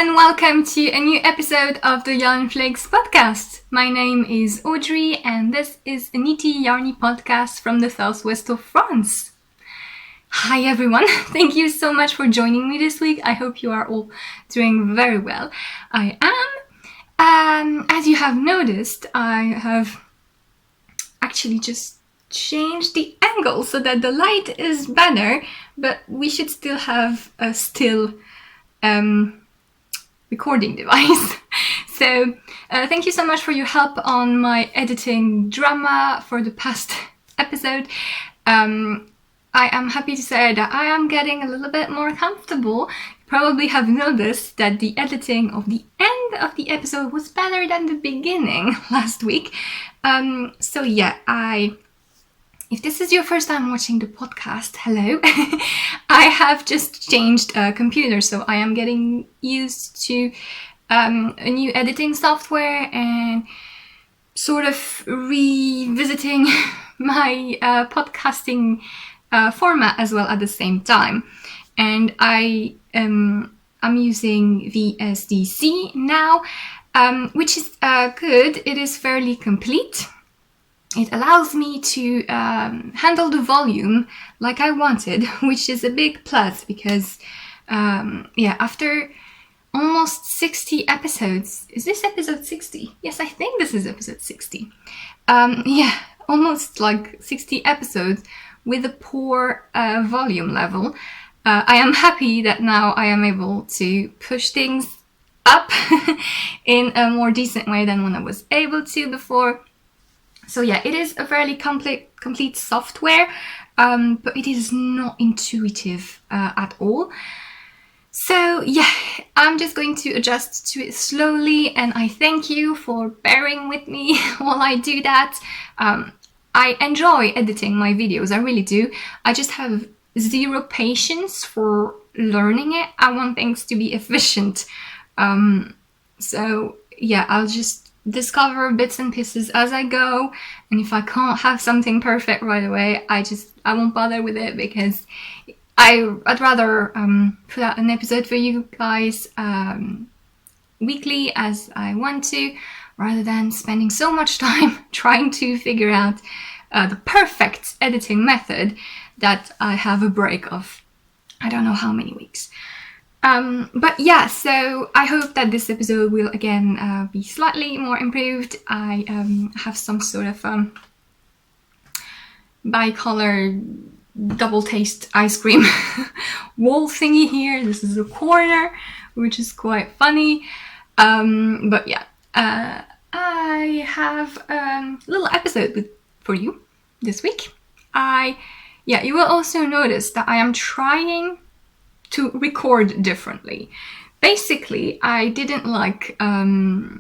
and welcome to a new episode of the Yarnflakes Podcast. My name is Audrey and this is a nitty yarny podcast from the southwest of France. Hi everyone, thank you so much for joining me this week. I hope you are all doing very well. I am. As you have noticed, I have actually just changed the angle so that the light is better, but we should still have a still recording device. So thank you so much for your help on my editing drama for the past episode. I am happy to say that I am getting a little bit more comfortable. You probably have noticed that the editing of the end of the episode was better than the beginning last week. So yeah, if this is your first time watching the podcast, hello. I have just changed computer, so I am getting used to a new editing software and sort of revisiting my podcasting format as well at the same time. And I'm using VSDC now, which is good. It is fairly complete. It allows me to handle the volume like I wanted, which is a big plus because, after almost 60 episodes, is this episode 60? Yes, I think this is episode 60. Almost like 60 episodes with a poor volume level. I am happy that now I am able to push things up in a more decent way than when I was able to before. So yeah, it is a fairly complete software, but it is not intuitive at all. So yeah, I'm just going to adjust to it slowly, and I thank you for bearing with me while I do that. I enjoy editing my videos, I really do. I just have zero patience for learning it. I want things to be efficient. So yeah, I'll just discover bits and pieces as I go, and if I can't have something perfect right away, I won't bother with it, because I'd rather put out an episode for you guys weekly as I want to, rather than spending so much time trying to figure out the perfect editing method that I have a break of I don't know how many weeks. But yeah, so I hope that this episode will again be slightly more improved. I have some sort of bicolor double taste ice cream wall thingy here. This is a corner, which is quite funny. But yeah, I have a little episode for you this week. You will also notice that I am trying to record differently. Basically, I didn't like how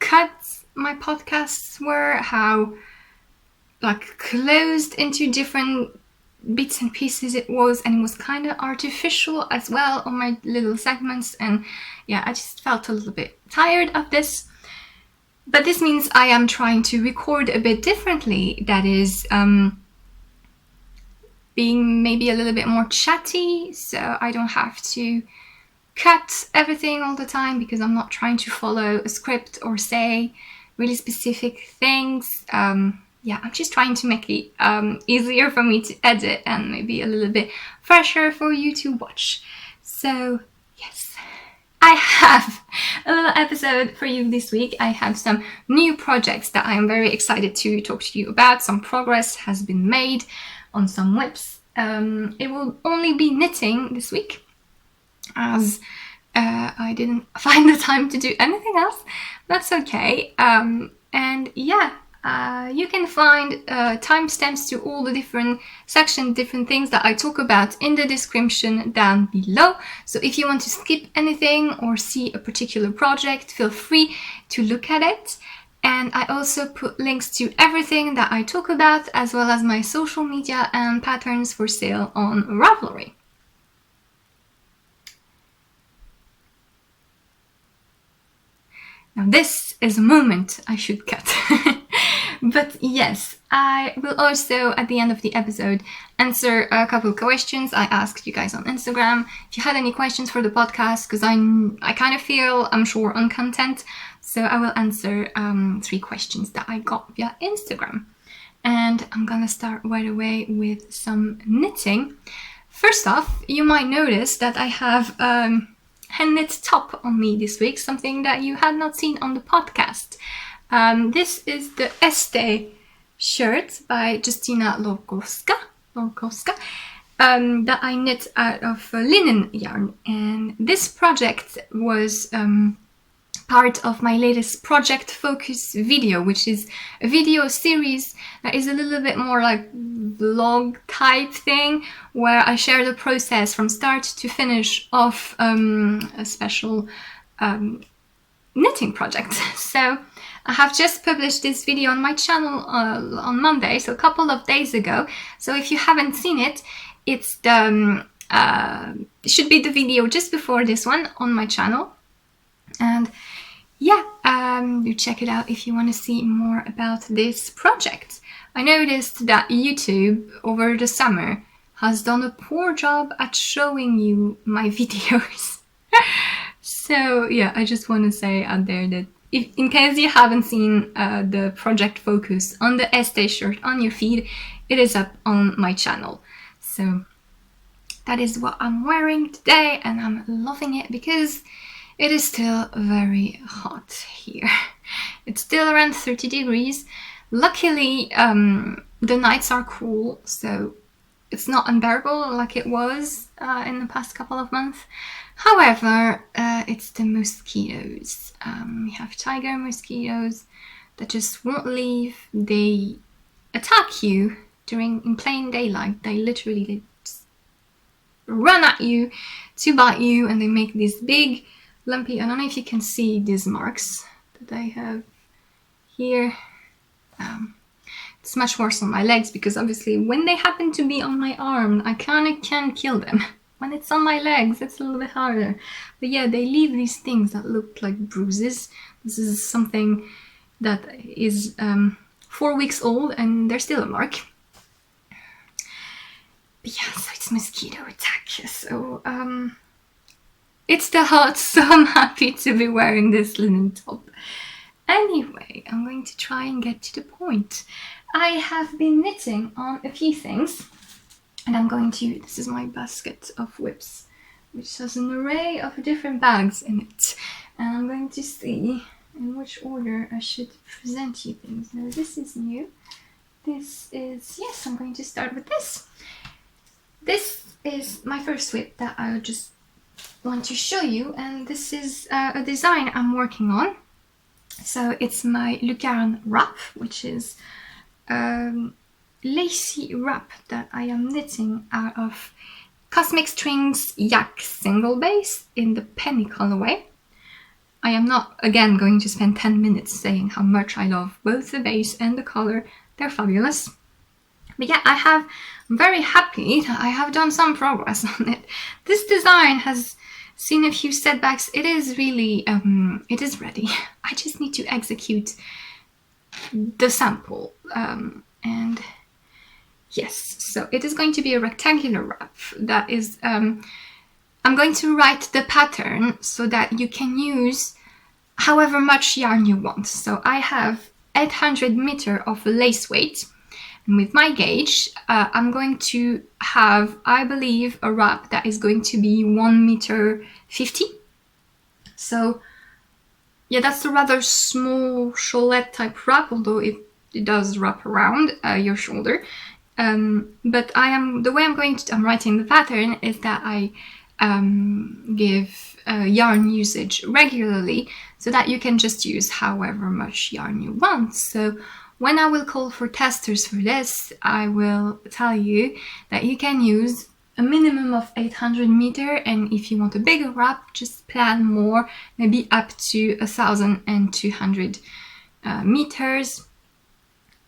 cut my podcasts were, how like closed into different bits and pieces it was, and it was kind of artificial as well on my little segments, and yeah, I just felt a little bit tired of this. But this means I am trying to record a bit differently, that is being maybe a little bit more chatty, so I don't have to cut everything all the time, because I'm not trying to follow a script or say really specific things. I'm just trying to make it easier for me to edit and maybe a little bit fresher for you to watch. So yes, I have a little episode for you this week. I have some new projects that I am very excited to talk to you about. Some progress has been made on some whips. It will only be knitting this week, as I didn't find the time to do anything else. That's okay. You can find timestamps to all the different sections, different things that I talk about in the description down below. So if you want to skip anything or see a particular project, feel free to look at it. And I also put links to everything that I talk about, as well as my social media and patterns for sale on Ravelry. Now this is a moment I should cut. But yes, I will also, at the end of the episode, answer a couple of questions I asked you guys on Instagram. If you had any questions for the podcast, because I kind of feel I'm short on content, so I will answer 3 questions that I got via Instagram. And I'm gonna start right away with some knitting. First off, you might notice that I have hand-knit top on me this week, something that you had not seen on the podcast. This is the Este shirt by Justyna Lorkowska, that I knit out of linen yarn. And this project was part of my latest project focus video, which is a video series that is a little bit more like vlog type thing, where I share the process from start to finish of a special knitting project. So I have just published this video on my channel on Monday, so a couple of days ago. So if you haven't seen it, it's the it should be the video just before this one on my channel. And yeah, do check it out if you want to see more about this project. I noticed that YouTube over the summer has done a poor job at showing you my videos. So yeah, I just want to say out there that if, in case you haven't seen the project focus on the Este shirt on your feed, it is up on my channel. So that is what I'm wearing today, and I'm loving it because it is still very hot here. It's still around 30 degrees. Luckily, the nights are cool, so it's not unbearable like it was in the past couple of months. However, it's the mosquitoes. We have tiger mosquitoes that just won't leave. They attack you in plain daylight. They just run at you to bite you, and they make these big lumpy, I don't know if you can see these marks that I have here. It's much worse on my legs because obviously when they happen to be on my arm, I kind of can kill them. When it's on my legs, it's a little bit harder. But yeah, they leave these things that look like bruises. This is something that is 4 weeks old and there's still a mark. But yeah, so it's mosquito attack. So it's still hot, so I'm happy to be wearing this linen top. Anyway, I'm going to try and get to the point. I have been knitting on a few things, and I'm going to, this is my basket of whips, which has an array of different bags in it. And I'm going to see in which order I should present you things. Now this is new. This is, yes, I'm going to start with this. This is my first whip that I just want to show you, and this is a design I'm working on. So it's my Lucarne wrap, which is lacy wrap that I am knitting out of Cosmic Strings Yak single base in the penny colorway. I am not again going to spend 10 minutes saying how much I love both the base and the color. They're fabulous. But yeah, I'm very happy that I have done some progress on it. This design has seen a few setbacks. It is really, it is ready. I just need to execute the sample. And yes, so it is going to be a rectangular wrap that is, I'm going to write the pattern so that you can use however much yarn you want. So I have 800 meter of lace weight. And with my gauge, I'm going to have, I believe, a wrap that is going to be 1 meter 50. So yeah, that's a rather small shawlette type wrap, although it does wrap around your shoulder. But the way I'm writing the pattern is that I give yarn usage regularly so that you can just use however much yarn you want. So when I will call for testers for this, I will tell you that you can use a minimum of 800 meter, and if you want a bigger wrap, just plan more, maybe up to 1,200 meters,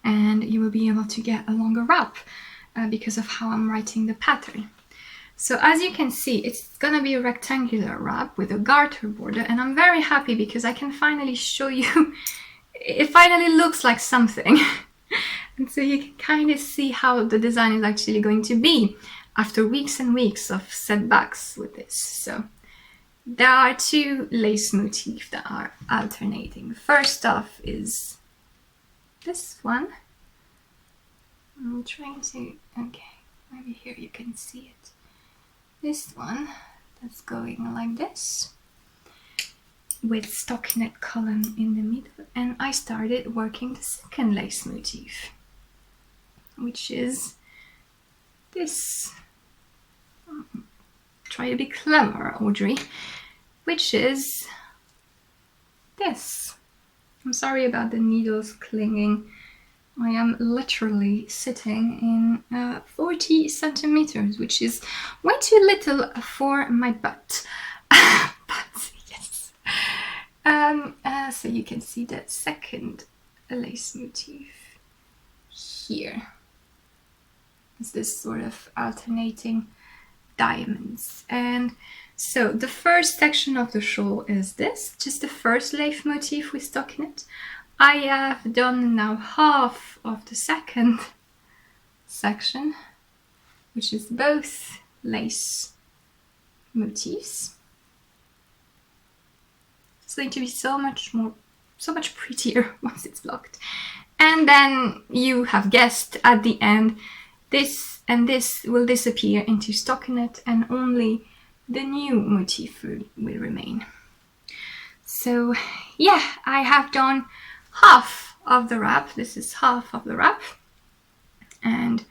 and you will be able to get a longer wrap because of how I'm writing the pattern. So as you can see, it's gonna be a rectangular wrap with a garter border, and I'm very happy because I can finally show you. It finally looks like something. And so you can kind of see how the design is actually going to be after weeks and weeks of setbacks with this. So there are two lace motifs that are alternating. First off is this one. I'm trying to, okay, maybe here you can see it. This one that's going like this, with stockinette column in the middle, and I started working the second lace motif, which is this. Try to be clever, Audrey. Which is this. I'm sorry about the needles clinging. I am literally sitting in 40 centimeters, which is way too little for my butt. But yes. So you can see that second lace motif here. It's this sort of alternating diamonds. And so the first section of the shawl is this, just the first lace motif with stockinette. I have done now half of the second section, which is both lace motifs. It's going to be so much prettier once it's blocked. And then you have guessed at the end, this and this will disappear into stockinette and only the new motif will remain. So yeah, I have done half of the wrap. This is half of the wrap. And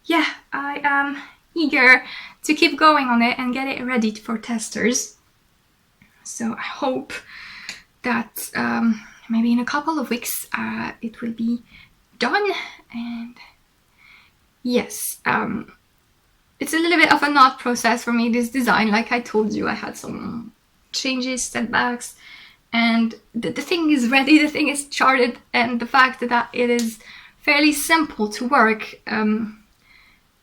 yeah, I am eager to keep going on it and get it ready for testers. So I hope that maybe in a couple of weeks it will be done. And yes, it's a little bit of an odd process for me, this design. Like I told you, I had some changes, setbacks, and the thing is ready, the thing is charted, and the fact that it is fairly simple to work,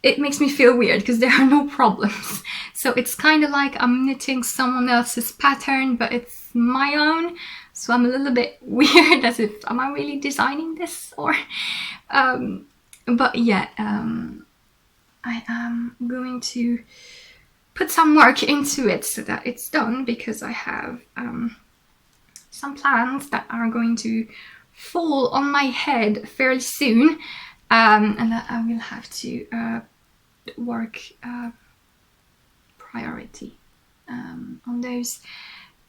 it makes me feel weird because there are no problems. So it's kind of like I'm knitting someone else's pattern, but it's my own. So I'm a little bit weird, as if, am I really designing this? Or, but yeah, I am going to put some work into it so that it's done, because I have some plans that are going to fall on my head fairly soon, and that I will have to work priority on those.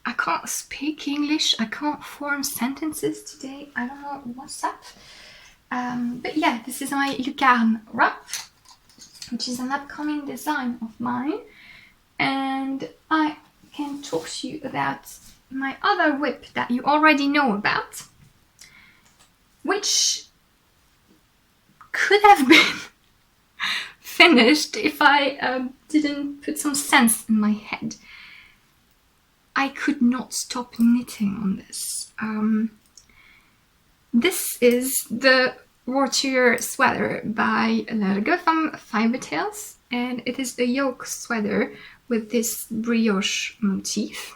I can't speak English, I can't form sentences today, I don't know what's up. But yeah, this is my Lucarne wrap, which is an upcoming design of mine. And I can talk to you about my other whip that you already know about, which could have been finished if I didn't put some sense in my head. I could not stop knitting on this. This is the Rotur sweater by Gotham Fibertails, and it is a yoke sweater with this brioche motif.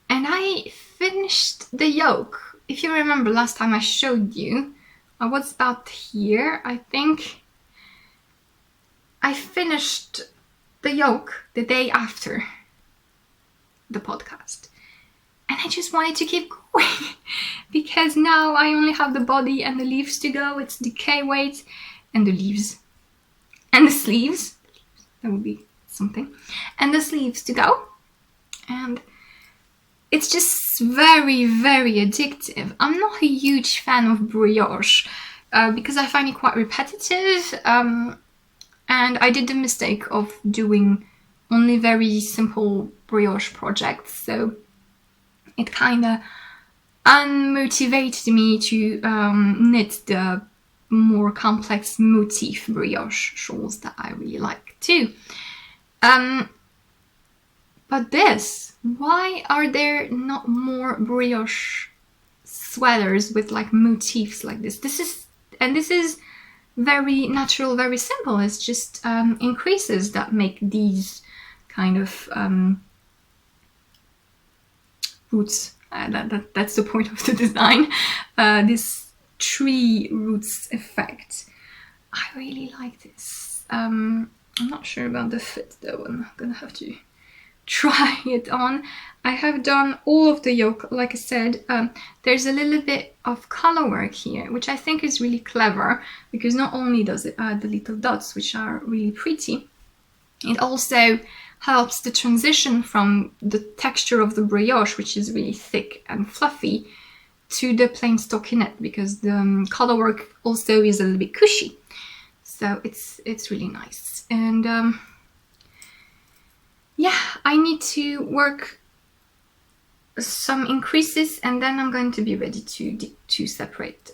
And I finished the yoke. If you remember last time I showed you, I was about here, I think. I finished the yoke the day after the podcast. And I just wanted to keep going because now I only have the body and the leaves to go. It's decay weight and the leaves and the sleeves. That would be something. And the sleeves to go. And it's just very, very addictive. I'm not a huge fan of brioche because I find it quite repetitive. And I did the mistake of doing only very simple brioche projects. So it kind of unmotivated me to knit the more complex motif brioche shawls that I really like too. But this, why are there not more brioche sweaters with like motifs like this? This is very natural, very simple. It's just increases that make these kind of roots. That's the point of the design. This tree roots effect. I really like this. I'm not sure about the fit though. I'm gonna have to try it on. I have done all of the yoke, like I said. There's a little bit of color work here, which I think is really clever, because not only does it add the little dots, which are really pretty, it also helps the transition from the texture of the brioche, which is really thick and fluffy, to the plain stockinette, because the color work also is a little bit cushy. So it's really nice. And yeah, I need to work some increases, and then I'm going to be ready to separate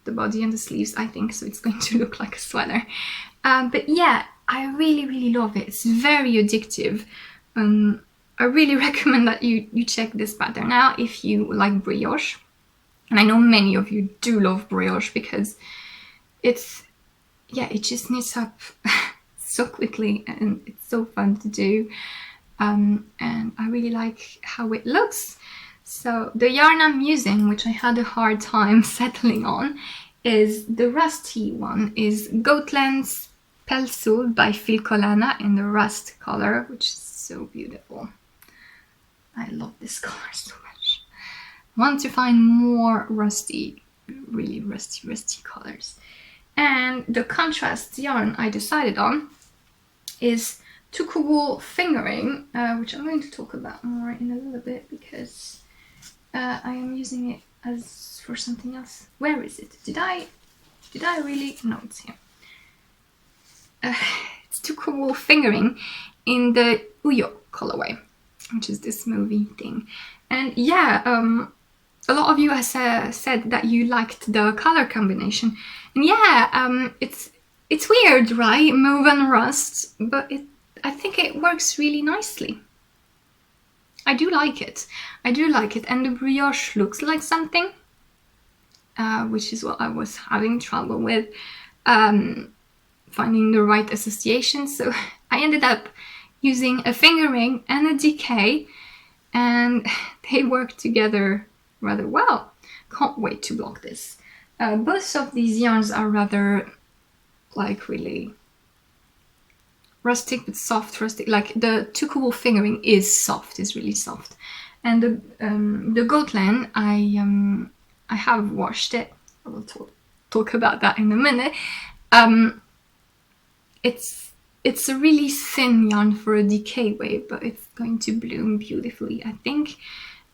the body and the sleeves, I think, so it's going to look like a sweater. But yeah, I really love it. It's very addictive. I really recommend that you check this pattern out if you like brioche. And I know many of you do love brioche, because it just knits up so quickly and it's so fun to do. And I really like how it looks. So the yarn I'm using, which I had a hard time settling on, is the rusty one, is Gotlandsk Pelsuld by Filcolana in the rust color, which is so beautiful. I love this color so much. I want to find more rusty, really rusty colors. And the contrast yarn I decided on is Tukuwool Fingering, which I'm going to talk about more in a little bit, because I am using it as for something else. Where is it? Did I really? No, it's here. It's Tukuwool Fingering in the Uyo colorway, which is this movie thing. And yeah, a lot of you have said that you liked the color combination. And yeah, it's weird, right? Mauve and rust, but I think it works really nicely. I do like it. And the brioche looks like something, which is what I was having trouble with, finding the right association. So I ended up using a fingering and a decay, and they work together rather well. Can't wait to block this. Both of these yarns are rather, like, really rustic, but soft rustic. Like the Tukuwool Fingering is soft, is really soft. And the Gotland, I have washed it. I will talk about that in a minute. It's a really thin yarn for a decay wave, but it's going to bloom beautifully, I think,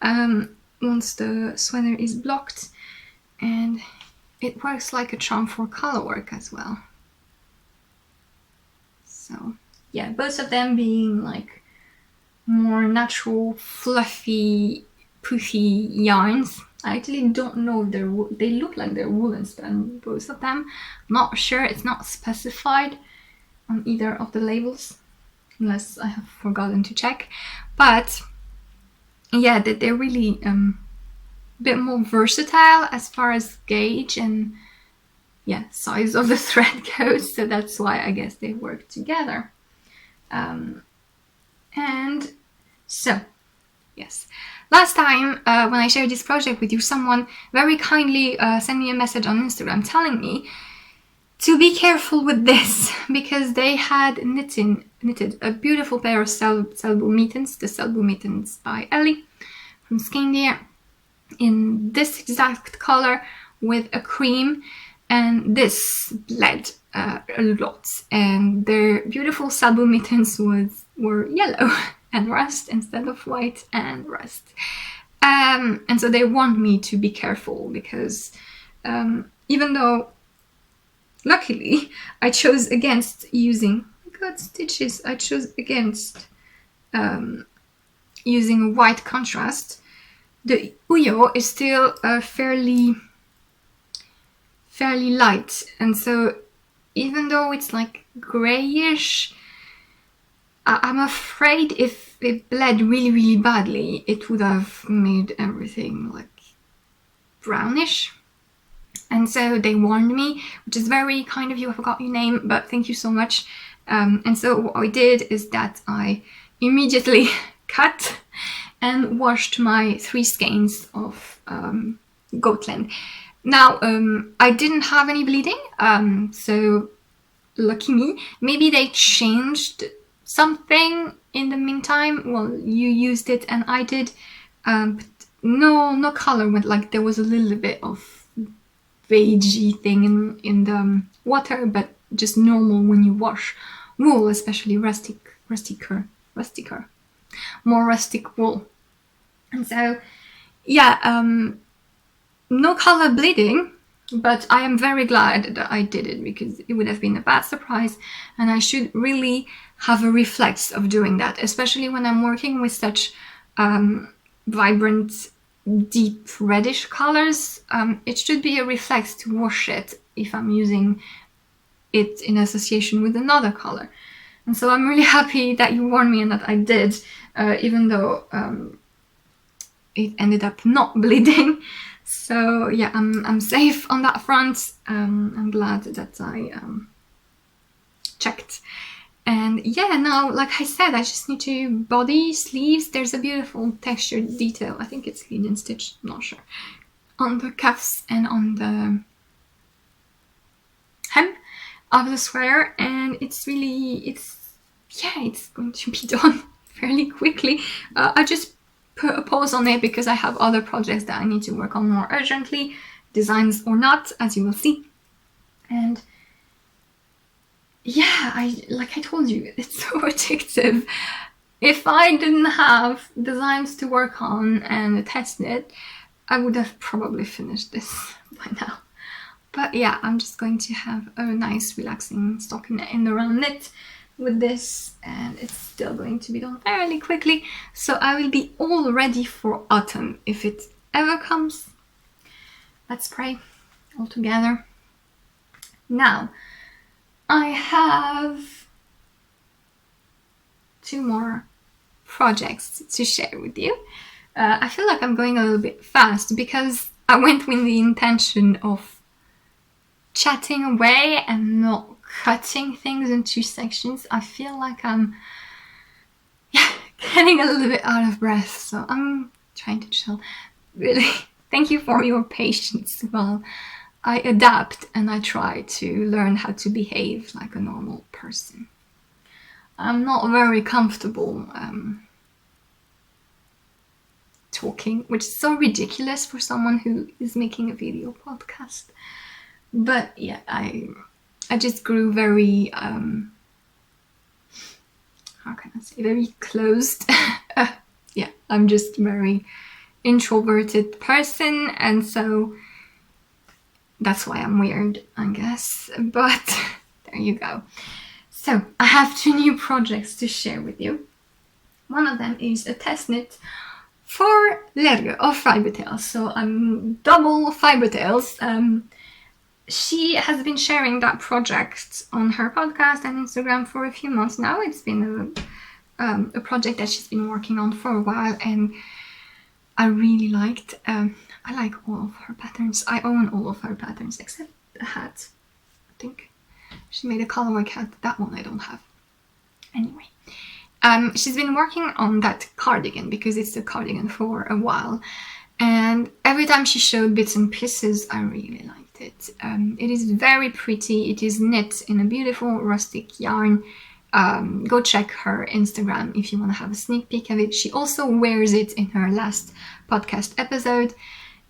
once the sweater is blocked. And it works like a charm for color work as well. So yeah, both of them being like more natural, fluffy, poofy yarns. I actually don't know if they look like they're woolen span, both of them. Not sure, it's not specified on either of the labels, unless I have forgotten to check. But yeah, they're really a bit more versatile as far as gauge and size of the thread goes, so that's why I guess they work together. And so, yes. Last time when I shared this project with you, someone very kindly sent me a message on Instagram telling me to be careful with this, because they had knitted a beautiful pair of Selbu mittens, the Selbu mittens by Ellie from Skindeer, in this exact color with a cream, and this bled a lot, and their beautiful Selbu mittens were yellow and rust instead of white and rust. And so they want me to be careful, because even though luckily I chose against using, oh my god, stitches, I chose against using white contrast, the Uyo is still fairly light, and so even though it's like grayish, I'm afraid if it bled really badly, it would have made everything like brownish. And so they warned me, which is very kind of you. I forgot your name, but thank you so much. And so what I did is that I immediately cut and washed my 3 skeins of Gotland. Now, I didn't have any bleeding, so lucky me. Maybe they changed something in the meantime. Well, you used it and I did, but no color went. Like there was a little bit of beigey thing in the water, but just normal when you wash wool, especially rusticer, more rustic wool. And so, yeah, no color bleeding, but I am very glad that I did it because it would have been a bad surprise, and I should really have a reflex of doing that, especially when I'm working with such vibrant, deep reddish colors. It should be a reflex to wash it if I'm using it in association with another color. And so I'm really happy that you warned me and that I did, even though it ended up not bleeding. So yeah, I'm safe on that front. I'm glad that I checked. And yeah, now, like I said, I just need to body, sleeves. There's a beautiful textured detail. I think it's lead and stitch, not sure. On the cuffs and on the hem of the sweater. And it's going to be done fairly quickly. I just put a pause on it because I have other projects that I need to work on more urgently, designs or not, as you will see. And yeah, like I told you, it's so addictive. If I didn't have designs to work on and test it, I would have probably finished this by now. But yeah, I'm just going to have a nice relaxing stockinette in the round knit with this, and it's still going to be done fairly quickly, so I will be all ready for autumn if it ever comes. Let's pray all together. Now, I have 2 more projects to share with you. I feel like I'm going a little bit fast because I went with the intention of chatting away and not cutting things into sections. I feel like I'm getting a little bit out of breath, so I'm trying to chill. Really, thank you for your patience while I adapt and I try to learn how to behave like a normal person. I'm not very comfortable talking, which is so ridiculous for someone who is making a video podcast. But yeah, I just grew very, how can I say, very closed. Yeah, I'm just a very introverted person, and so that's why I'm weird, I guess. But there you go. So I have 2 new projects to share with you. One of them is a test knit for Lerge of Fibertails. So double Fibertails. She has been sharing that project on her podcast and Instagram for a few months now. It's been a project that she's been working on for a while, and I really liked. I like all of her patterns. I own all of her patterns except the hat. I think she made a colorwork hat. That one I don't have. Anyway, she's been working on that cardigan because it's a cardigan for a while, and every time she showed bits and pieces, I really liked it. It is very pretty. It is knit in a beautiful rustic yarn. Go check her Instagram if you want to have a sneak peek of it. She also wears it in her last podcast episode.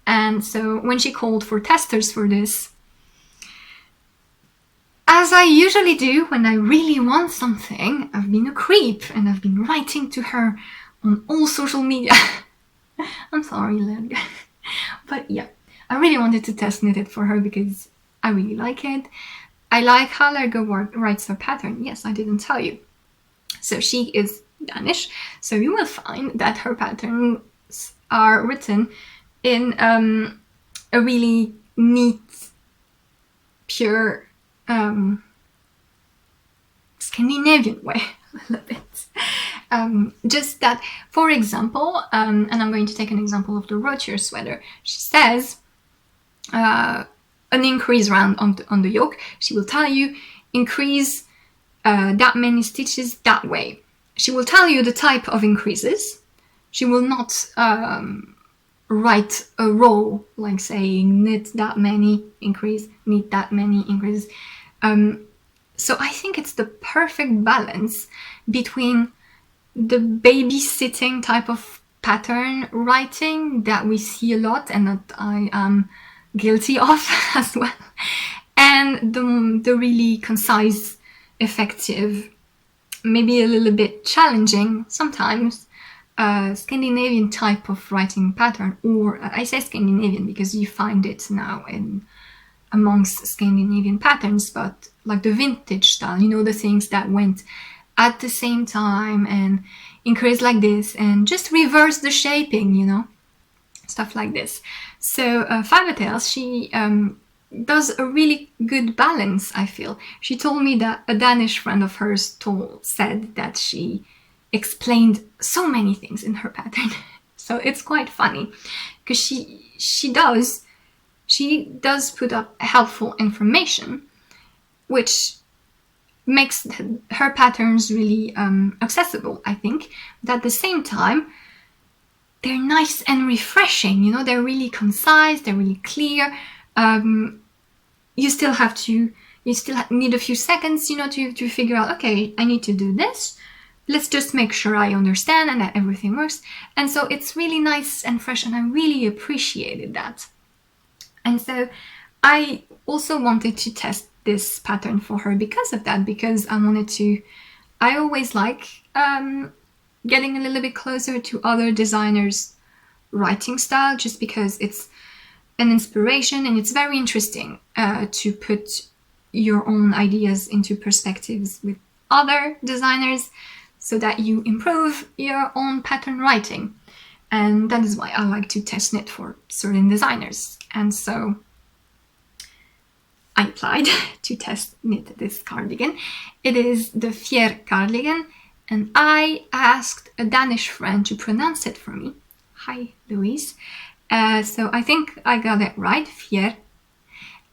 And so when she called for testers for this, as I usually do when I really want something, I've been a creep and I've been writing to her on all social media. I'm sorry, Lerge. But yeah, I really wanted to test knit it for her because I really like it. I like how Lerge writes her pattern. Yes, I didn't tell you. So she is Danish, so you will find that her patterns are written in a really neat, pure, Scandinavian way, a little bit. Just that, for example, and I'm going to take an example of the Rotur sweater. She says an increase round on the yoke. She will tell you increase that many stitches that way. She will tell you the type of increases. She will not write a row, like saying knit that many, increase, knit that many, increase. So I think it's the perfect balance between the babysitting type of pattern writing that we see a lot and that I am guilty of as well, and the really concise, effective, maybe a little bit challenging sometimes, Scandinavian type of writing pattern. Or I say Scandinavian because you find it now amongst Scandinavian patterns, but like the vintage style, you know, the things that went at the same time and increase like this and just reverse the shaping, you know, stuff like this. So Fabatails, she does a really good balance, I feel. She told me that a Danish friend of hers said that she explained so many things in her pattern. So it's quite funny because she does put up helpful information, which makes her patterns really accessible, I think. But at the same time, they're nice and refreshing, you know, they're really concise, they're really clear. You still need a few seconds, you know, to figure out, okay, I need to do this. Let's just make sure I understand and that everything works. And so it's really nice and fresh, and I really appreciated that. And so I also wanted to test this pattern for her because of that, because I always like getting a little bit closer to other designers' writing style, just because it's an inspiration and it's very interesting to put your own ideas into perspectives with other designers so that you improve your own pattern writing. And that is why I like to test knit for certain designers. And so I applied to test knit this cardigan. It is the Fjer Cardigan, and I asked a Danish friend to pronounce it for me. Hi, Louise. So I think I got it right, Fjer.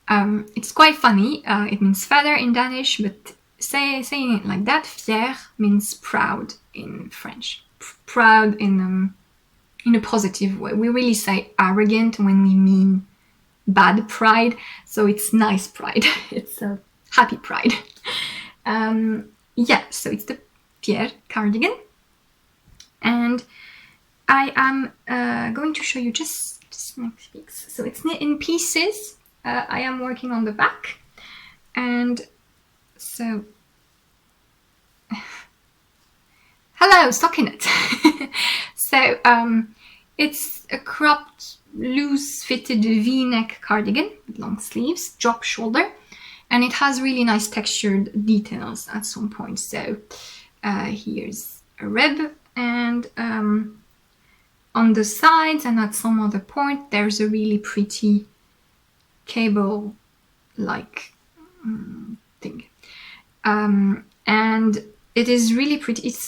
It's quite funny. It means feather in Danish, but saying it like that, Fjer means proud in French. Proud in a positive way. We really say arrogant when we mean bad pride, so it's nice pride. It's a happy pride. So it's the Fjer Cardigan, and I am going to show you just next week. So it's knit in pieces. I am working on the back, and so hello, stockinette. So it's a cropped, loose-fitted V-neck cardigan with long sleeves, drop shoulder, and it has really nice textured details at some point. So here's a rib, and on the sides and at some other point there's a really pretty cable-like thing, and it is really pretty. It's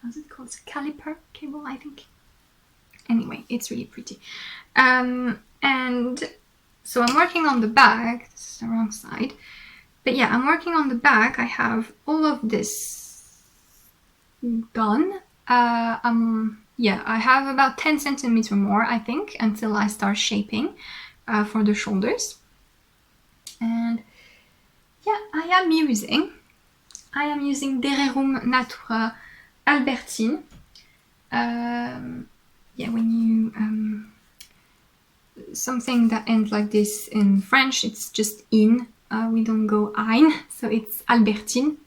how's it called? It's a caliper cable, I think. Anyway, it's really pretty. And so I'm working on the back. This is the wrong side. But yeah, I'm working on the back. I have all of this done. I have about 10 centimeters more, I think, until I start shaping for the shoulders. And yeah, I am using the Rerum Natura Albertine. When you something that ends like this in French, it's just in. We don't go ein, so it's Albertine.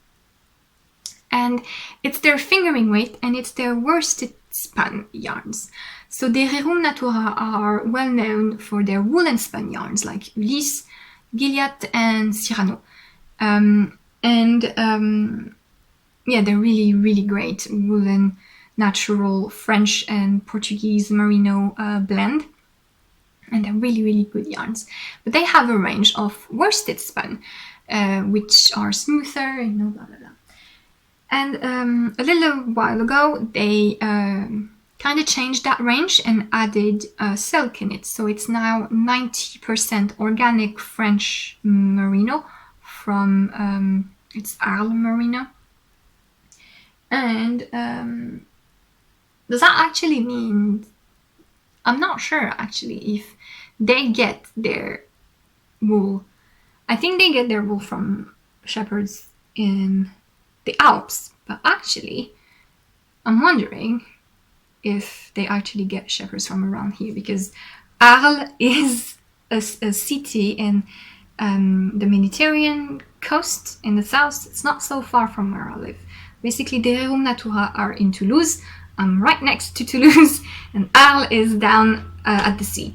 And it's their fingering weight, and it's their worsted spun yarns. So the Rerum Natura are well known for their woolen spun yarns like Ulysse, Gilliatt, and Cyrano. They're really, really great woolen, natural French and Portuguese merino blend. And they're really, really good yarns. But they have a range of worsted spun, which are smoother, you know, blah, blah, blah. And a little while ago, they kind of changed that range and added silk in it. So it's now 90% organic French merino from, it's Arles merino. And does that actually mean I'm not sure actually if they get their wool. I think they get their wool from shepherds in the Alps, but actually I'm wondering if they actually get shepherds from around here, because Arles is a city in the Mediterranean coast in the south. It's not so far from where I live. Basically, the Rerum Natura are in Toulouse. I'm right next to Toulouse, and Arles is down at the sea.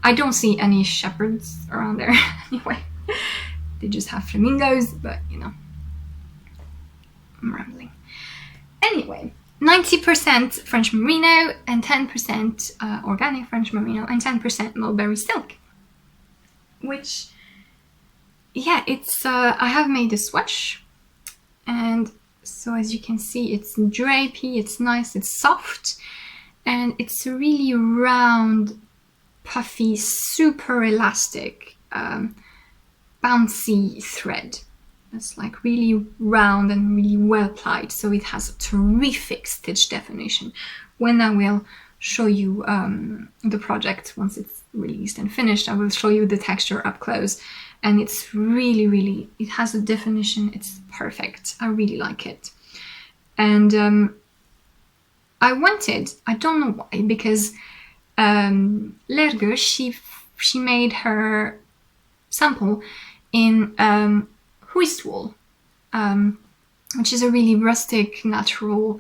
I don't see any shepherds around there anyway. They just have flamingos, but you know, I'm rambling. Anyway, 90% French merino and 10% organic French merino and 10% mulberry silk. Which, yeah, it's I have made a swatch, and so as you can see, it's drapey, it's nice, it's soft, and it's a really round, puffy, super elastic, bouncy thread. It's like really round and really well plied, so it has a terrific stitch definition. When I will show you the project, once it's released and finished, I will show you the texture up close, and it's really, it has a definition, it's perfect. I really like it. And I don't know why, because Lerge, she made her sample in huist wool, which is a really rustic, natural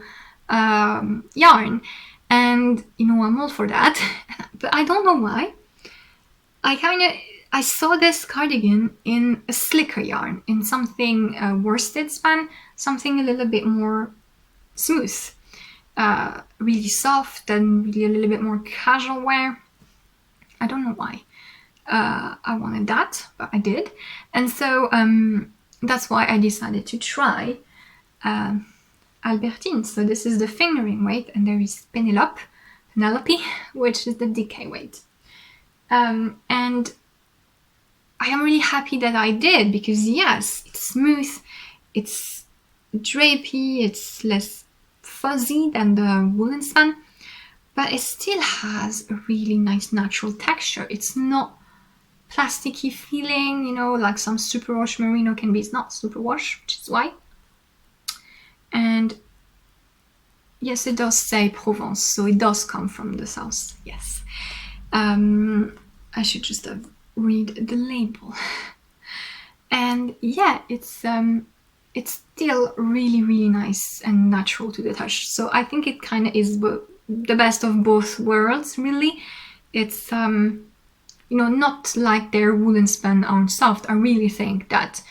yarn. And, you know, I'm all for that, but I don't know why. I saw this cardigan in a slicker yarn, in something worsted span, something a little bit more smooth, really soft and really a little bit more casual wear. I don't know why. I wanted that, but I did. And so that's why I decided to try Albertine. So this is the fingering weight, and there is Penelope, which is the decay weight. And I am really happy that I did, because yes, it's smooth, it's drapey, it's less fuzzy than the woolen span, but it still has a really nice natural texture. It's not plasticky feeling, you know, like some superwash merino can be. It's not superwash, which is why. And yes, it does say Provence, so it does come from the south. Yes. I should just have read the label. And yeah, it's still really nice and natural to the touch. So I think it kind of is the best of both worlds, really. It's you know, not like their woolen span aren't soft. I really think that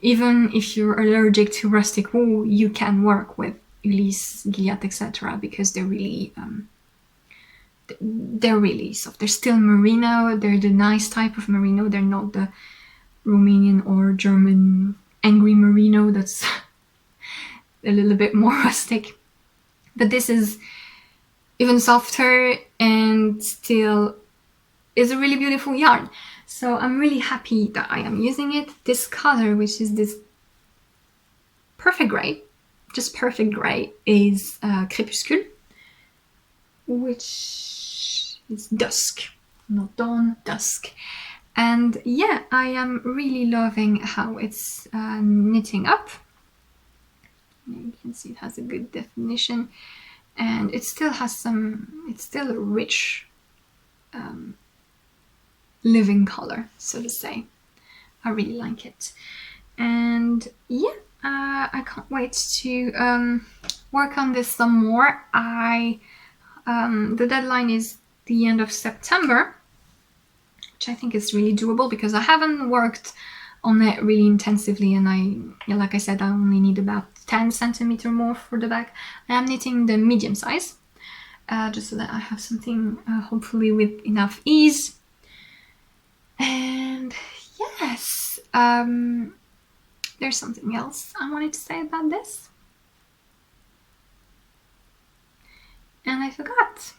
even if you're allergic to rustic wool, you can work with Ulysse, Gilead, etc., because they're really soft. They're still merino. They're the nice type of merino. They're not the Romanian or German angry merino that's a little bit more rustic. But this is even softer and still is a really beautiful yarn. So I'm really happy that I am using it. This color, which is this perfect grey, just perfect grey, is Crépuscule, which is dusk, not dawn, dusk. And yeah, I am really loving how it's knitting up. You can see it has a good definition, and it still has it's still a rich living color, so to say. I really like it. And yeah, I can't wait to work on this some more. The deadline is the end of September, which I think is really doable because I haven't worked on it really intensively, and like I said, I only need about 10 centimeter more for the back. I am knitting the medium size, just so that I have something hopefully with enough ease. And yes, there's something else I wanted to say about this, and I forgot.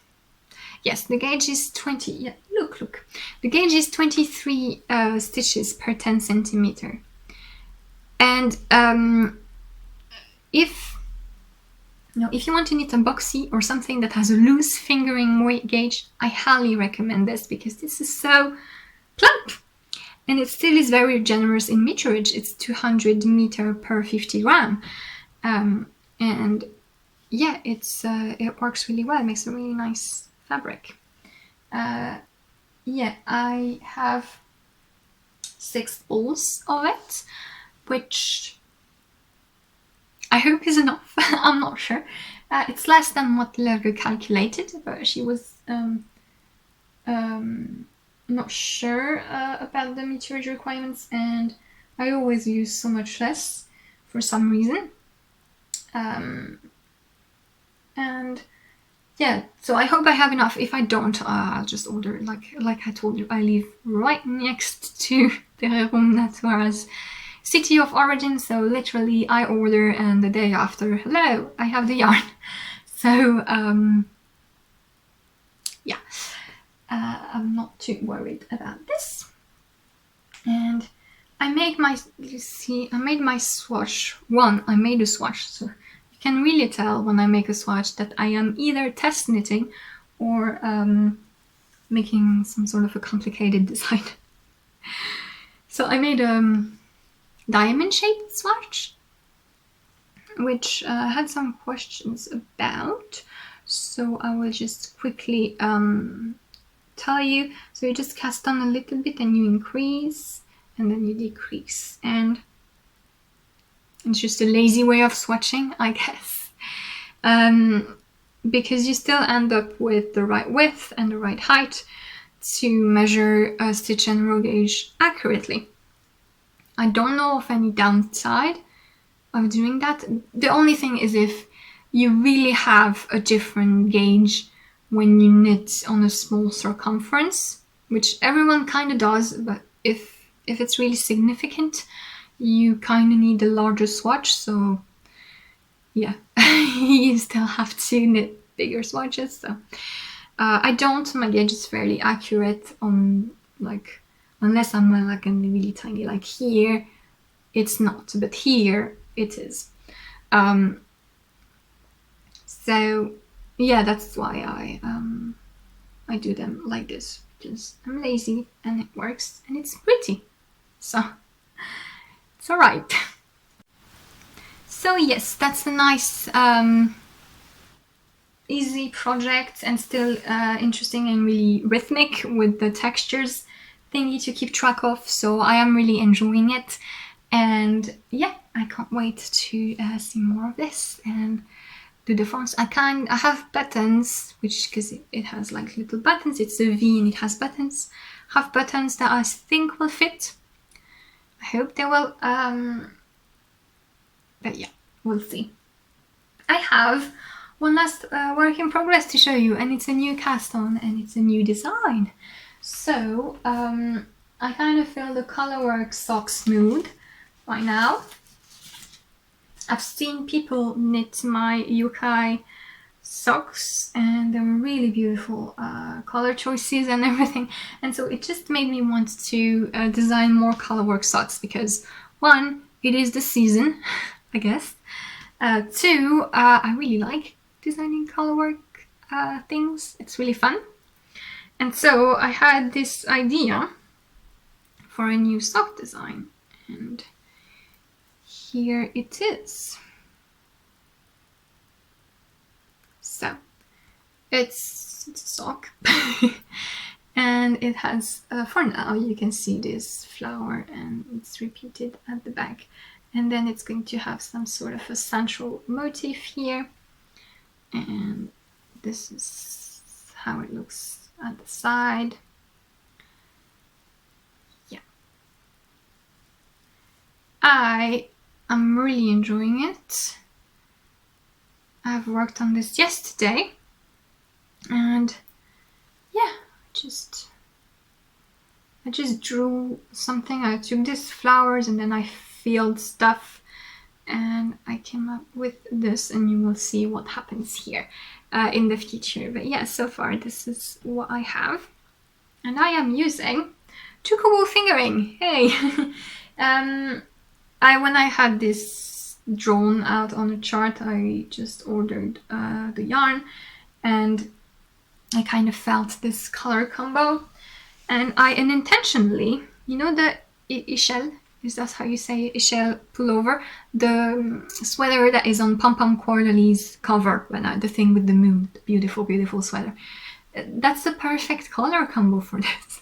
Yes, the gauge is 20. Yeah, look. The gauge is 23 stitches per 10 centimeter. And if if you want to knit a boxy or something that has a loose fingering gauge, I highly recommend this because this is so plump. And it still is very generous in meterage. It's 200 meter per 50 gram. And yeah, it works really well. It makes a really nice fabric. Yeah, I have 6 balls of it, which I hope is enough. I'm not sure. It's less than what Lerge calculated, but she was not sure about the meterage requirements, and I always use so much less for some reason. And yeah, so I hope I have enough. If I don't, I'll just order. Like I told you, I live right next to the Rerum Natura's city of origin, so literally I order and the day after, hello, I have the yarn. So yeah, I'm not too worried about this. And I made my swatch. I made a swatch, so you can really tell when I make a swatch that I am either test knitting or making some sort of a complicated design. So I made diamond-shaped swatch, which I had some questions about, so I will just quickly tell you. So you just cast on a little bit and you increase, and then you decrease, and it's just a lazy way of swatching, I guess, because you still end up with the right width and the right height to measure a stitch and row gauge accurately. I don't know of any downside of doing that. The only thing is if you really have a different gauge when you knit on a small circumference, which everyone kind of does, but if it's really significant, you kind of need a larger swatch. So yeah, you still have to knit bigger swatches. So I don't. My gauge is fairly accurate on, like, unless I'm like a really tiny, like here, it's not, but here it is. So yeah, that's why I do them like this, because I'm lazy and it works and it's pretty. So it's alright. So yes, that's a nice easy project, and still interesting and really rhythmic with the textures thingy to keep track of. So I am really enjoying it, and yeah, I can't wait to see more of this and do the fronts. I have buttons, which, because it has like little buttons, it's a V and it has buttons. Have buttons that I think will fit. I hope they will, but yeah, we'll see. I have one last work in progress to show you, and it's a new cast on and it's a new design. So I kind of feel the colorwork sock smooth by now. I've seen people knit my yokai socks and they were really beautiful color choices and everything, and so it just made me want to design more colorwork socks, because one, it is the season, I guess. Two, I really like designing colorwork things. It's really fun. And so I had this idea for a new sock design, and here it is. So it's a sock and it has, for now, you can see this flower and it's repeated at the back, and then it's going to have some sort of a central motif here, and this is how it looks at the side. Yeah, I'm really enjoying it. I've worked on this yesterday, and yeah, I just drew something. I took these flowers and then I filled stuff, and I came up with this, and you will see what happens here in the future. But yeah, so far this is what I have, and I am using Tukuwool Fingering. Hey! When I had this drawn out on a chart. I just ordered the yarn, and I kind of felt this color combo, and I unintentionally, you know, the échelle, is that how you say échelle pullover, the sweater that is on Pom Pom Quarterly's cover, the thing with the moon, the beautiful, beautiful sweater. That's the perfect color combo for this.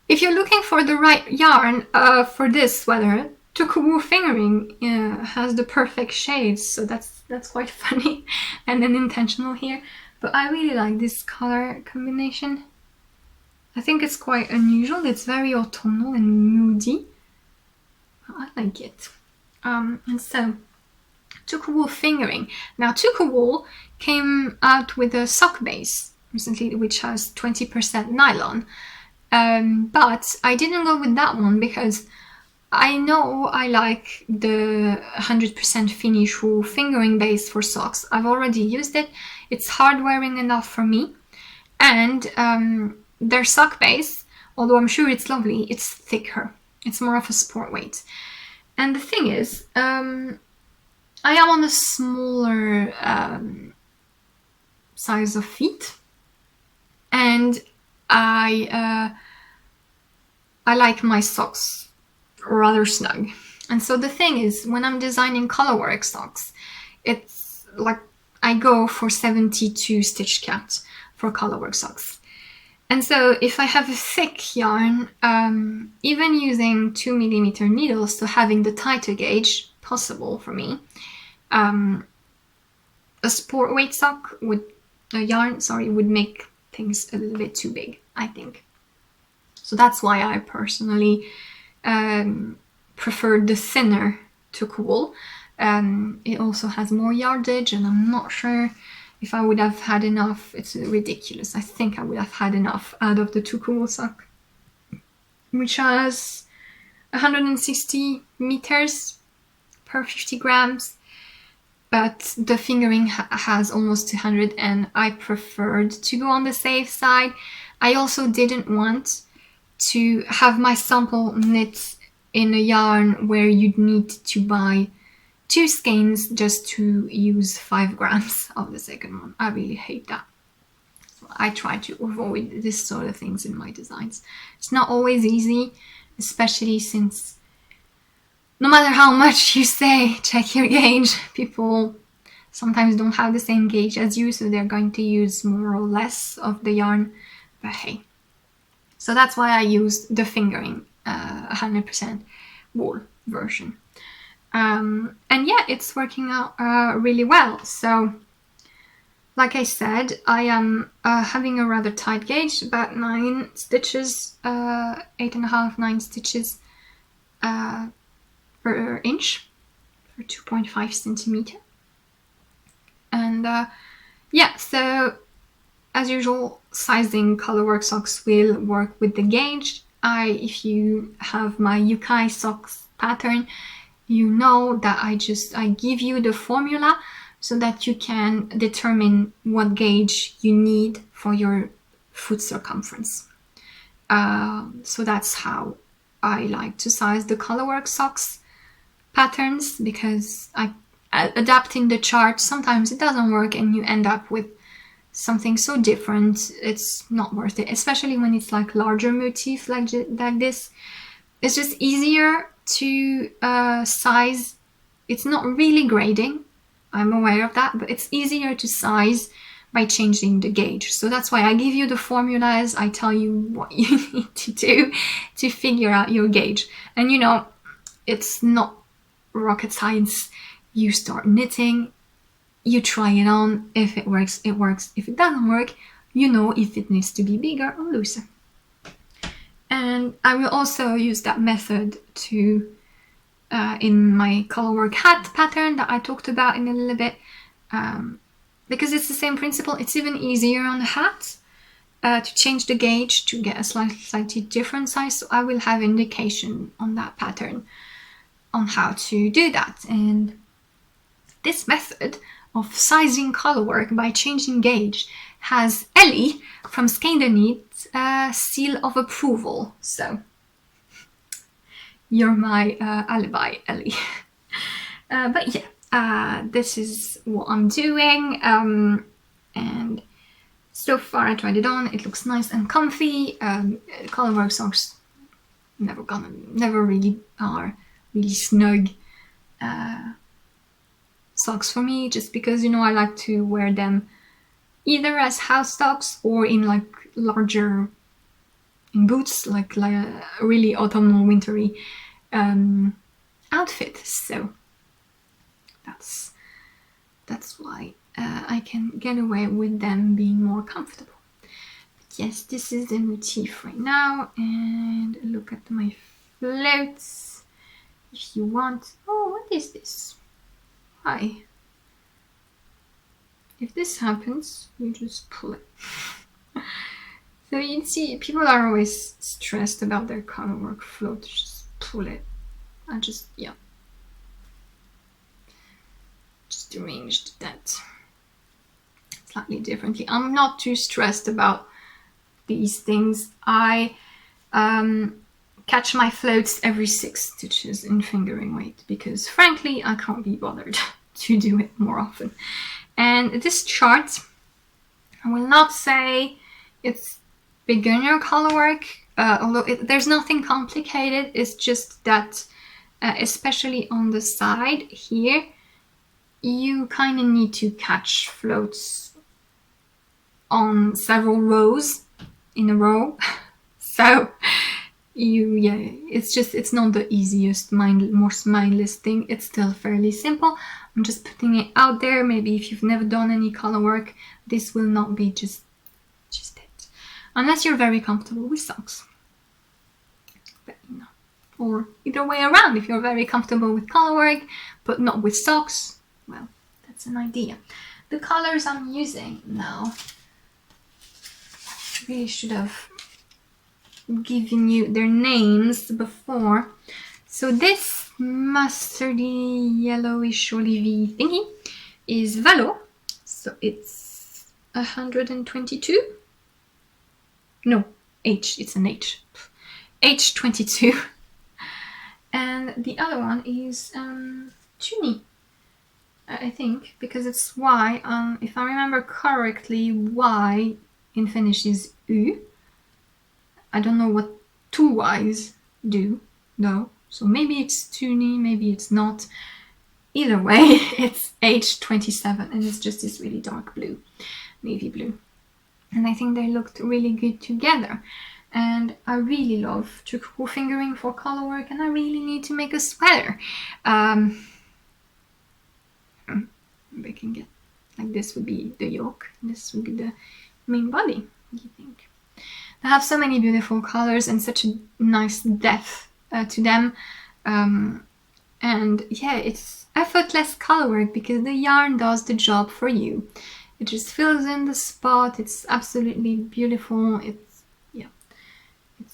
If you're looking for the right yarn for this sweater, Tukuwool Fingering has the perfect shades, so that's quite funny and unintentional here. But I really like this color combination. I think it's quite unusual. It's very autumnal and moody. I like it. And so, Tukuwool Fingering. Now, Tukuwool came out with a sock base recently, which has 20% nylon. But I didn't go with that one because I know I like the 100% finish wool fingering base for socks. I've already used it. It's hard wearing enough for me. And their sock base, although I'm sure it's lovely, it's thicker. It's more of a sport weight. And the thing is, I am on a smaller size of feet. And I like my socks rather snug. And so the thing is, when I'm designing colorwork socks, it's like I go for 72 stitch count for colorwork socks. And so if I have a thick yarn, even using 2mm needles, so having the tighter gauge possible for me, a sport weight sock would make things a little bit too big, I think. So that's why I personally preferred the thinner Tukuwool. It also has more yardage, and I'm not sure if I would have had enough. It's ridiculous. I think I would have had enough out of the Tukuwool sock, which has 160 meters per 50 grams. But the fingering has almost 200, and I preferred to go on the safe side. I also didn't want to have my sample knit in a yarn where you'd need to buy 2 skeins just to use 5 grams of the second one. I really hate that. So I try to avoid this sort of things in my designs. It's not always easy, especially since no matter how much you say, check your gauge, people sometimes don't have the same gauge as you, so they're going to use more or less of the yarn. But hey. So that's why I used the fingering 100% wool version. And yeah, it's working out really well. So, like I said, I am having a rather tight gauge, about 9 stitches, 8.5, 9 stitches per inch, for 2.5 centimeter. And yeah, so as usual, sizing colorwork socks will work with the gauge. If you have my Yukai socks pattern, you know that I give you the formula so that you can determine what gauge you need for your foot circumference. So that's how I like to size the colorwork socks patterns, because adapting the chart, sometimes it doesn't work and you end up with something so different. It's not worth it, especially when it's like larger motif like this. It's just easier to size. It's not really grading, I'm aware of that, but it's easier to size by changing the gauge. So that's why I give you the formulas. I tell you what you need to do to figure out your gauge. And you know, it's not rocket science. You start knitting, you try it on. If it works, it works. If it doesn't work, you know if it needs to be bigger or looser. And I will also use that method to in my colorwork hat pattern that I talked about in a little bit, because it's the same principle. It's even easier on the hat to change the gauge to get a slightly different size. So I will have indication on that pattern on how to do that. And this method of sizing colorwork by changing gauge has Ellie from Skanderneat seal of approval. So you're my alibi, Ellie. But yeah, this is what I'm doing, and so far I tried it on. It looks nice and comfy. Colorwork socks never really are really snug socks for me, just because, you know, I like to wear them either as house socks or in like larger, in boots, like a really autumnal, wintry outfit. So that's why I can get away with them being more comfortable. But yes, this is the motif right now, and look at my floats if you want. Oh, what is this? Why? If this happens, you just pull it. So you can see, people are always stressed about their colorwork float. Just pull it. I just arranged that slightly differently. I'm not too stressed about these things. I catch my floats every 6 stitches in fingering weight, because frankly I can't be bothered to do it more often. And this chart, I will not say it's beginner colorwork, although there's nothing complicated. It's just that especially on the side here, you kind of need to catch floats on several rows in a row. So it's not the easiest, most mindless thing. It's still fairly simple. I'm just putting it out there. Maybe if you've never done any color work, this will not be just it. Unless you're very comfortable with socks. But, you know, or either way around. If you're very comfortable with color work, but not with socks, well, that's an idea. The colors I'm using now, I really should have given you their names before. So this mustardy yellowish olivey thingy is Valo. So it's 122. No, H. It's an H. H22. And the other one is Tyyni, I think, because it's Y. If I remember correctly, Y in Finnish is U. I don't know what 2 Y's do, though. So maybe it's Tyyni, maybe it's not. Either way, it's H27, and it's just this really dark blue, navy blue. And I think they looked really good together. And I really love Tukuwool Fingering for color work, and I really need to make a sweater. We can get, like, this would be the yoke, this would be the main body. What do you think? They have so many beautiful colors and such a nice depth to them. And yeah, it's effortless color work because the yarn does the job for you. It just fills in the spot. It's absolutely beautiful. It's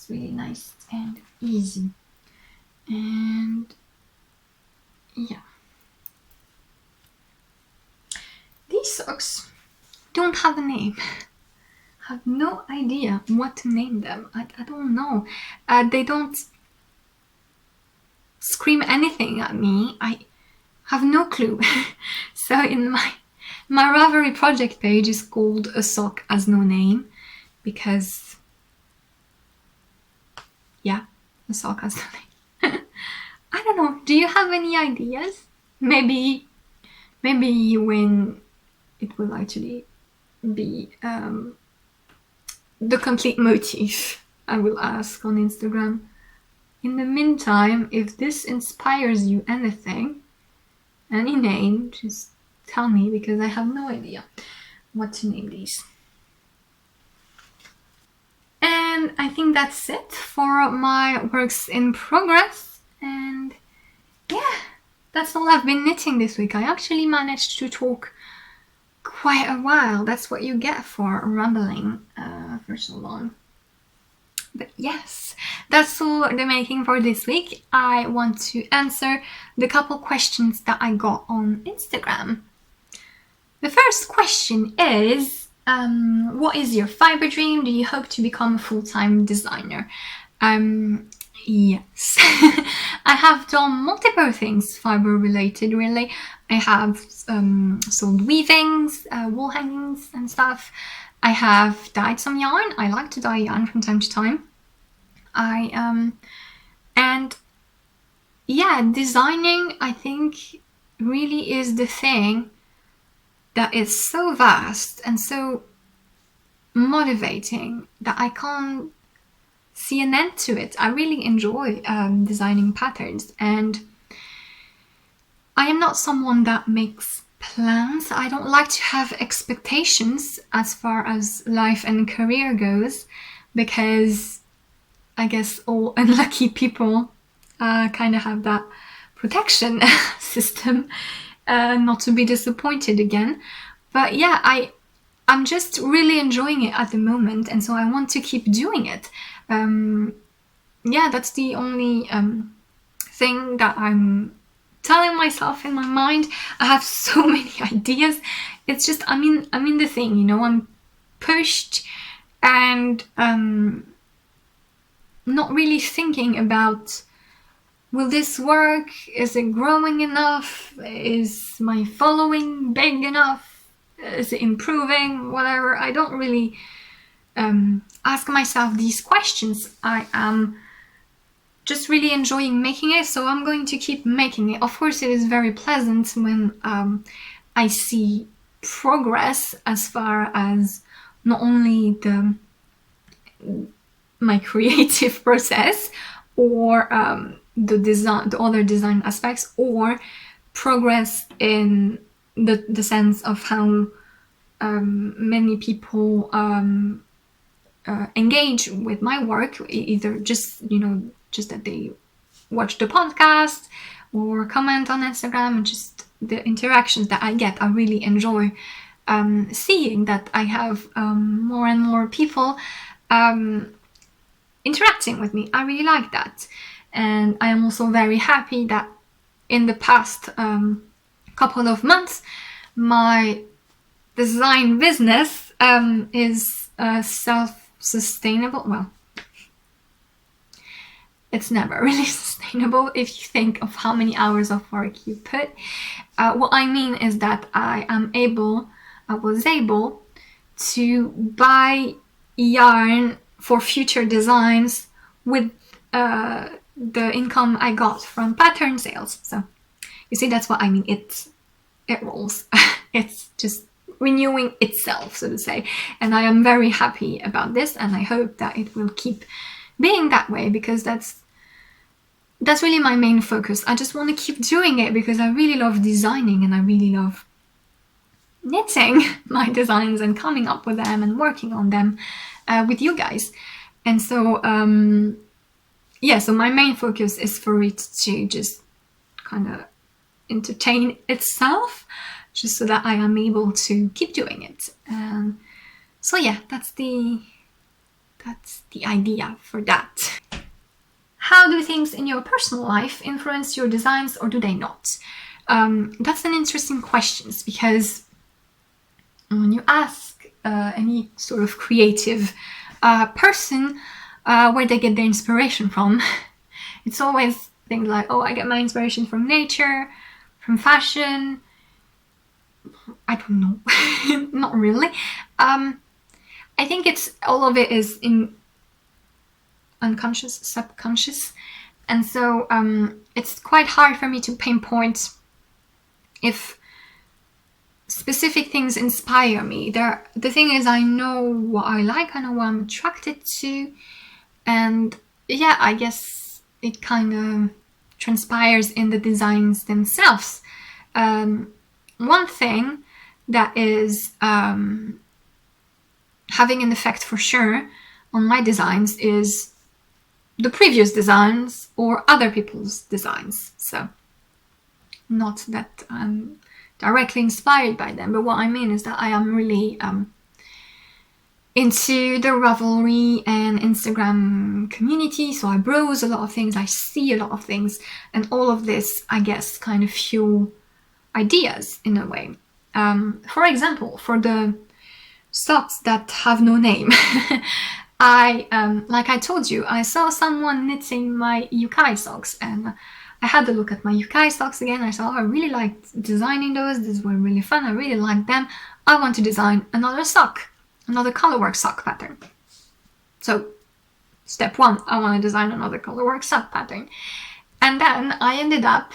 really nice and easy. And yeah, these socks don't have a name. I have no idea what to name them. I don't know. They don't scream anything at me. I have no clue. So in my Ravelry project page is called Asock as no name, because yeah, Asock as no name. I don't know. Do you have any ideas? Maybe when it will actually be the complete motif, I will ask on Instagram. In the meantime, if this inspires you anything, any name, just tell me, because I have no idea what to name these. And I think that's it for my works in progress. And yeah, that's all I've been knitting this week. I actually managed to talk quite a while. That's what you get for rambling for so long. But yes, that's all the making for this week. I want to answer the couple questions that I got on Instagram. The first question is, what is your fiber dream? Do you hope to become a full-time designer? Yes. I have done multiple things fiber related, really. I have sold weavings, wool hangings and stuff. I have dyed some yarn. I like to dye yarn from time to time. And yeah, designing, I think, really is the thing that is so vast and so motivating that I can't see an end to it. I really enjoy designing patterns, and I am not someone that makes plans. I don't like to have expectations as far as life and career goes, because I guess all unlucky people kind of have that protection system not to be disappointed again. But yeah, I'm just really enjoying it at the moment, and so I want to keep doing it. Yeah, that's the only thing that I'm telling myself in my mind. I have so many ideas. It's just I'm in the thing, you know. I'm pushed and not really thinking about, will this work? Is it growing enough? Is my following big enough? Is it improving? Whatever. I don't really ask myself these questions. I am just really enjoying making it, so I'm going to keep making it. Of course, it is very pleasant when I see progress as far as not only my creative process or the other design aspects, or progress in the sense of how many people engage with my work, either just that they watch the podcast or comment on Instagram, and just the interactions that I get. I really enjoy seeing that I have more and more people interacting with me. I really like that. And I am also very happy that in the past couple of months, my design business is self-sustainable. Well, it's never really sustainable if you think of how many hours of work you put. What I mean is that I was able to buy yarn for future designs with the income I got from pattern sales. So you see, that's what I mean. It rolls. It's just renewing itself, so to say. And I am very happy about this, and I hope that it will keep being that way, because that's really my main focus. I just want to keep doing it because I really love designing, and I really love knitting my designs and coming up with them and working on them with you guys. And so so my main focus is for it to just kind of entertain itself, just so that I am able to keep doing it. So yeah, that's the idea for that. How do things in your personal life influence your designs, or do they not? That's an interesting question, because when you ask any sort of creative person where they get their inspiration from, it's always things like, oh, I get my inspiration from nature, from fashion. I don't know. Not really. I think it's all of it is in unconscious, subconscious, and so it's quite hard for me to pinpoint if specific things inspire me. The thing is, I know what I like, I know what I'm attracted to, and yeah, I guess it kind of transpires in the designs themselves. One thing that is having an effect for sure on my designs is the previous designs or other people's designs. So not that I'm directly inspired by them, but what I mean is that I am really into the Ravelry and Instagram community, so I browse a lot of things, I see a lot of things, and all of this, I guess, kind of fuel ideas in a way. For example, for the socks that have no name, like I told you, I saw someone knitting my yukai socks, and I had a look at my yukai socks again. I saw, I really liked designing those. These were really fun. I really liked them. I want to design another sock, another colorwork sock pattern. So step one, I want to design another colorwork sock pattern. And then I ended up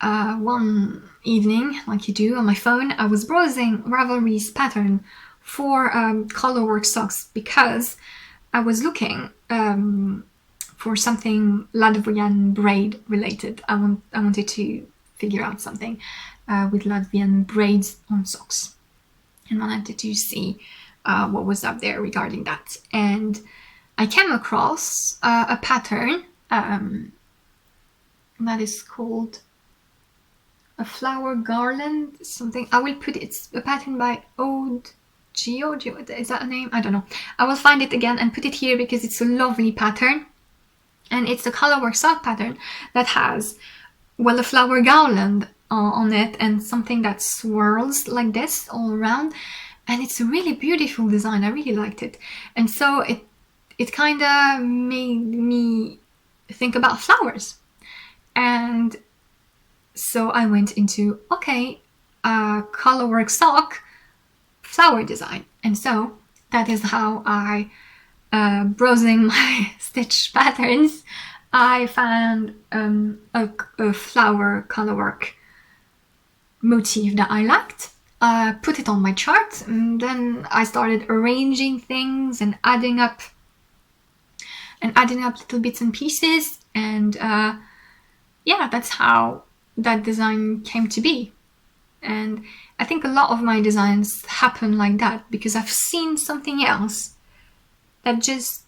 one evening, like you do on my phone, I was browsing Ravelry's pattern for colorwork socks because I was looking for something Latvian braid related. I wanted to figure out something with Latvian braids on socks, and I wanted to see what was up there regarding that. And I came across a pattern that is called a flower garland something. I will put it's a pattern by Ode Geo, is that a name? I don't know. I will find it again and put it here because it's a lovely pattern, and it's a colorwork sock pattern that has, well, a flower garland on it and something that swirls like this all around, and it's a really beautiful design. I really liked it, and so it kind of made me think about flowers, and so I went into colorwork sock flower design. And so that is how I, browsing my stitch patterns, I found a flower colorwork motif that I liked. I put it on my chart, and then I started arranging things and adding up little bits and pieces, and yeah, that's how that design came to be. And I think a lot of my designs happen like that because I've seen something else that just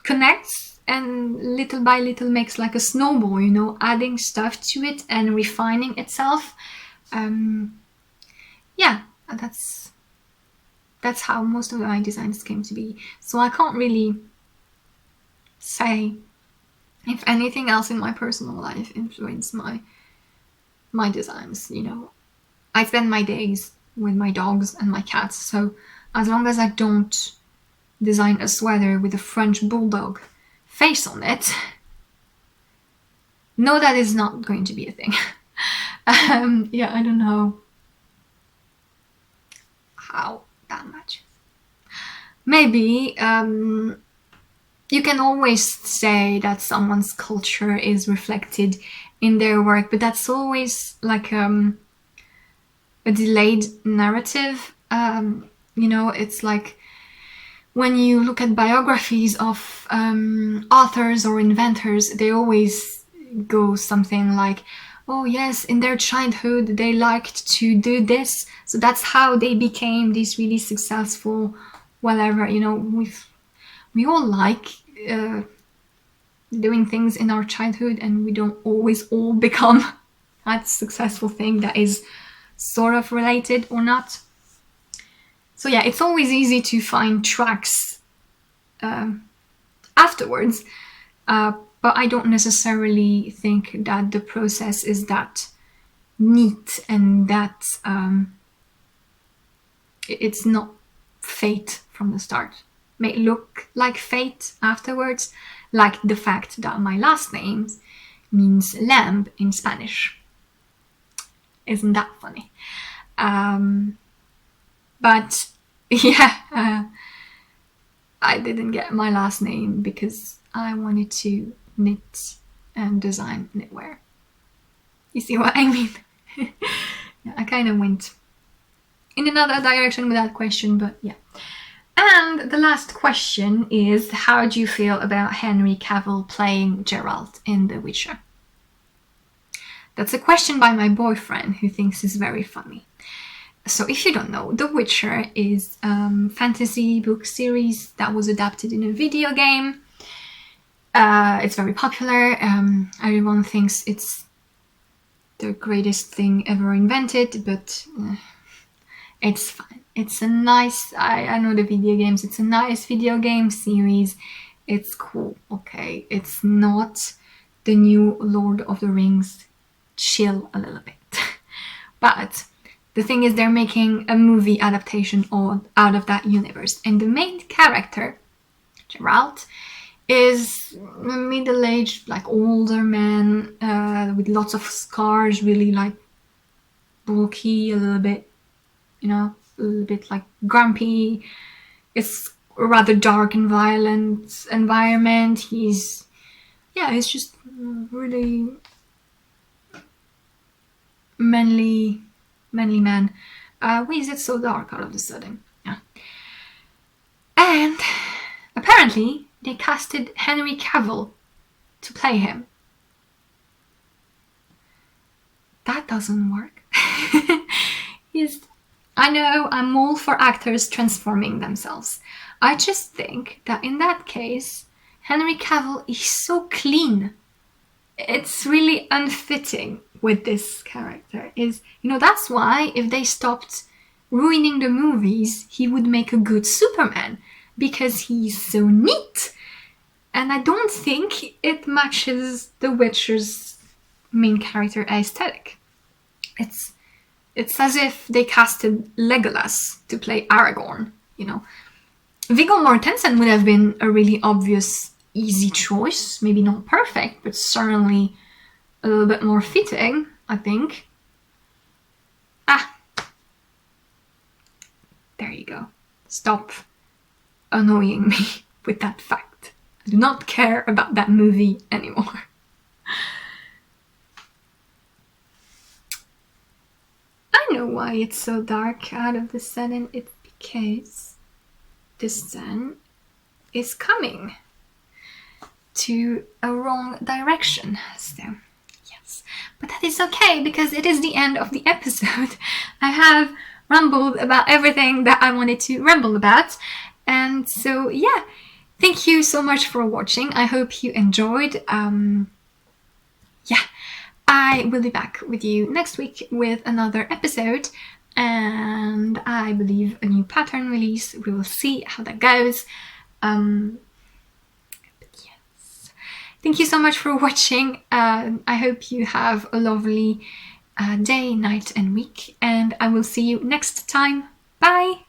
connects and little by little makes like a snowball, you know, adding stuff to it and refining itself. Yeah, that's how most of my designs came to be. So I can't really say if anything else in my personal life influenced my designs, you know. I spend my days with my dogs and my cats, so as long as I don't design a sweater with a French bulldog face on it, no, that is not going to be a thing. Yeah, I don't know how that much. Maybe you can always say that someone's culture is reflected in their work, but that's always like a delayed narrative. You know, it's like when you look at biographies of authors or inventors, they always go something like, oh yes, in their childhood they liked to do this, so that's how they became these really successful whatever. You know, we all like doing things in our childhood, and we don't always all become that successful thing that is sort of related or not. So yeah, it's always easy to find tracks afterwards, but I don't necessarily think that the process is that neat and that it's not fate from the start. It may look like fate afterwards, like the fact that my last name means lamb in Spanish. Isn't that funny? But yeah, I didn't get my last name because I wanted to knit and design knitwear. You see what I mean? Yeah, I kind of went in another direction with that question, but yeah. And the last question is, how do you feel about Henry Cavill playing Geralt in The Witcher? That's a question by my boyfriend, who thinks it's very funny. So if you don't know, The Witcher is a fantasy book series that was adapted in a video game. It's very popular. Everyone thinks it's the greatest thing ever invented, but it's fine. It's a nice, I know the video games, it's a nice video game series. It's cool, okay? It's not the new Lord of the Rings. Chill a little bit. But the thing is, they're making a movie adaptation out of that universe, and the main character Geralt, is a middle-aged, like older man with lots of scars, really like bulky, a little bit, a little bit like grumpy. It's a rather dark and violent environment. He's just really manly man. Why is it so dark all of a sudden? Yeah. And apparently they casted Henry Cavill to play him. That doesn't work. I know I'm all for actors transforming themselves. I just think that in that case, Henry Cavill is so clean. It's really unfitting with this character. That's why if they stopped ruining the movies, he would make a good Superman, because he's so neat. And I don't think it matches The Witcher's main character aesthetic. It's as if they casted Legolas to play Aragorn, Viggo Mortensen would have been a really obvious, easy choice. Maybe not perfect, but certainly a little bit more fitting, I think. There you go. Stop annoying me with that fact. I do not care about that movie anymore. I know why it's so dark out of the sudden. It's because the sun is coming to a wrong direction. So, yes. But that is okay, because it is the end of the episode. I have rambled about everything that I wanted to ramble about. And so, yeah. Thank you so much for watching. I hope you enjoyed. I will be back with you next week with another episode, and I believe a new pattern release. We will see how that goes. Yes. Thank you so much for watching. I hope you have a lovely day, night, and week, and I will see you next time. Bye!